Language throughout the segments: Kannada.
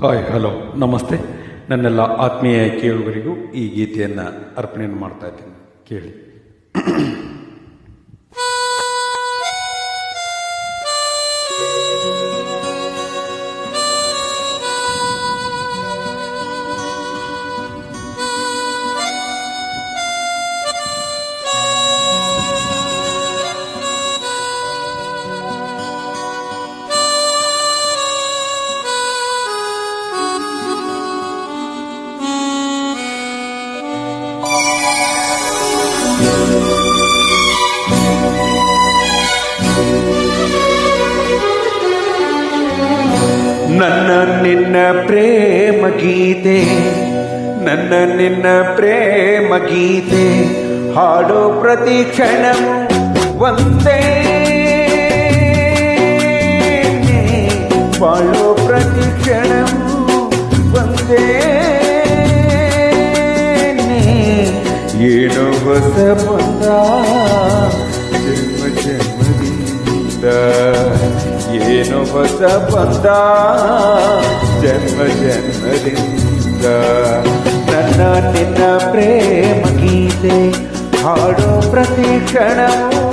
ಹಾಯ್ ಹಲೋ ನಮಸ್ತೆ. ನನ್ನೆಲ್ಲ ಆತ್ಮೀಯ ಕೇಳುಗರಿಗೂ ಈ ಗೀತೆಯನ್ನು ಅರ್ಪಣೆಯನ್ನು ಮಾಡ್ತಾ ಇದ್ದೀನಿ, ಕೇಳಿ. ನನ್ನ ನಿನ್ನ ಪ್ರೇಮ ಗೀತೆ, ನನ್ನ ನಿನ್ನ ಪ್ರೇಮ ಗೀತೆ, ಹಾಡೋ ಪ್ರತಿ ಕ್ಷಣವು ಒಂದೇ, ಬಾಳೋ ಪ್ರತಿ ಕ್ಷಣವು ಒಂದೇ, ಏನೋ ಹೊಸ ಬಂದ ಜನ್ಮ ಜನ್ಮದಿಂದ, ಏನೋ ಹೊಸ ಬಂದ ಜನ್ಮ ಜನ್ಮದಿಂದ. ನನ್ನ ನಿನ್ನ ಪ್ರೇಮ ಗೀತೆ, ಹಾಡೋ ಪ್ರತಿ ಕ್ಷಣವು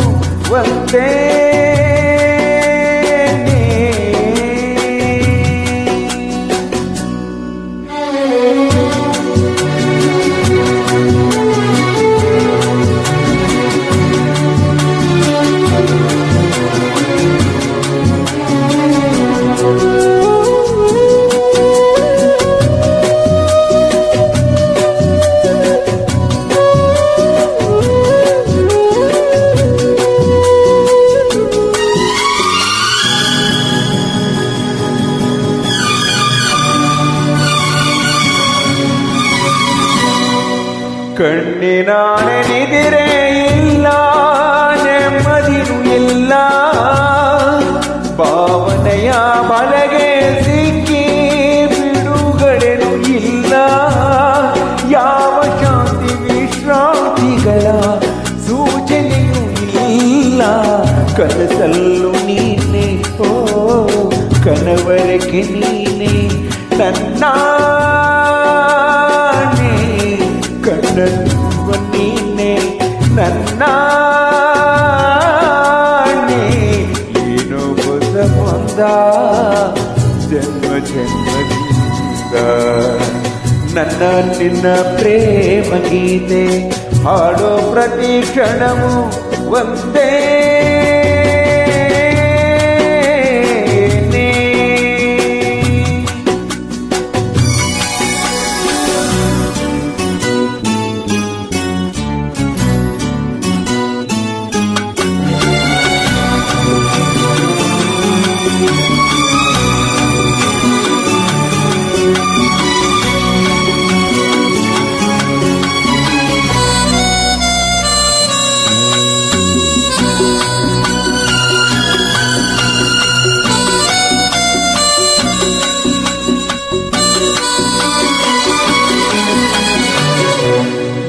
ಒಂದೇ. ಕಣ್ಣಿನ ನೆನೆದಿರೆ ಇಲ್ಲ, ನೆಮ್ಮದಿಯೂ ಇಲ್ಲ, ಭಾವನೆಯ ಬಲೆಗೆ ಸಿಕ್ಕಿ ಬಿಡುಗಡೆನೂ ಇಲ್ಲ. ಯಾವ ಶಾಂತಿ ವಿಶ್ರಾಂತಿಗಳ ಸೂಚನೆಯೂ ಇಲ್ಲ. ಕನಸಲ್ಲೂ ನೀನೆ, ಓ ಕನವರೆಗೆ ನೀನೆ ನನ್ನ, ಕಣ್ಣನ್ನುವ ನೀನೆ ನನ್ನ, ಏನೋ ಹೊಸ ಬಂದ ಜನ್ಮ ಜನ್ಮದಿಂದ. ನನ್ನ ನಿನ್ನ ಪ್ರೇಮ ಗೀತೆ, ಹಾಡೋ ಪ್ರತಿ ಕ್ಷಣವು ಒಂದೇ.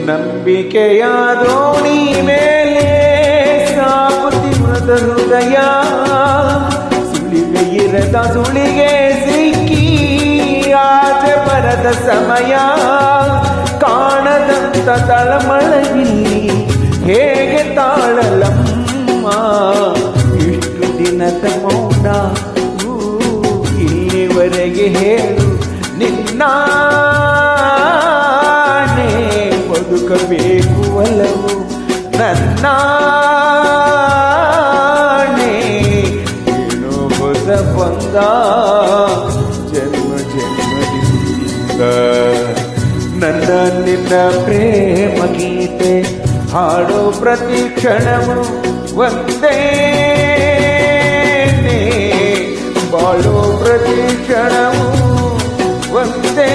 ನಂಬಿಕೆಯ ದೋಣಿ ಮೇಲೆ ಸಾಗುತ್ತಿರುವುದ ಹೃದಯ, ಸುಳಿವೆ ಇರದ ಸುಳಿಗೆ ಸಿಕ್ಕಿ ಆಚೆ ಬರದ ಸಮಯ. ಕಾಣದಂತ ತಳಮಳವಿಲ್ಲಿ ಹೇಗೆ ತಾಳಲಮ್ಮ, ಇಷ್ಟು ದಿನದ ಮೌನ ಇಲ್ಲಿವರೆಗೆ ಹೇಳು ನಿನ್ನ, ಬದುಕಬೇಕು ಒಲವು ನನ್ನ, ಏನೋ ಹೊಸ ಬಂದ ಜನ್ಮ ಜನ್ಮದಿಂದ. ನನ್ನ ನಿನ್ನ ಪ್ರೇಮ ಗೀತೆ, ಹಾಡೋ ಪ್ರತಿ ಕ್ಷಣವು ಒಂದೇ, ಬಾಳೋ ಪ್ರತಿ ಕ್ಷಣವು ಒಂದೇ.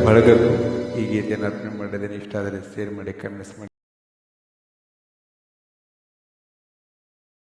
ಬಳಗಕ್ಕೂ ಈ ಗೀತೆಯನ್ನು ಅರ್ಪಣೆ ಮಾಡಿದ್ದೇನೆ. ಇಷ್ಟ ಆದರೆ ಶೇರ್ ಮಾಡಿ, ಕಮೆಂಟ್ಸ್ ಮಾಡಿ.